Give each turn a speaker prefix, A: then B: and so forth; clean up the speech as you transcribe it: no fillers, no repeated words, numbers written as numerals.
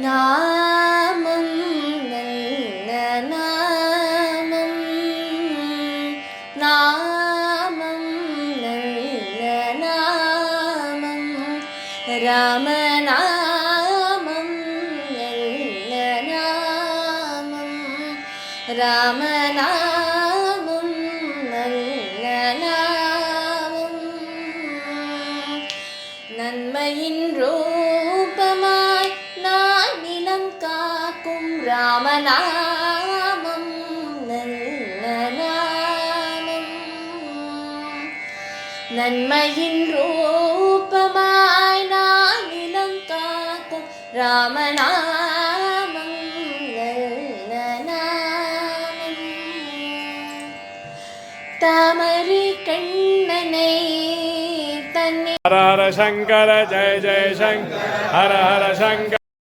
A: நாமம் நல்ல நாமம், நாமம் நல்ல நாமம், ராமநாமம் நல்ல நாமம், ராமநாமம் நல்ல நாமம். நன்மையின் ரூபமாய் நானிலம் காக்கும் ராமநாமம் நல்ல நாமம். நன்மையின் ரூபமாய் நானிலம் காக்கும் ராமநாமம் நல்ல நாமம். தாமரை கண்ணனை தன்னை
B: ஹர ஹர சங்கர ஜெய ஜெய சங்கர ஹர ஹர சங்கர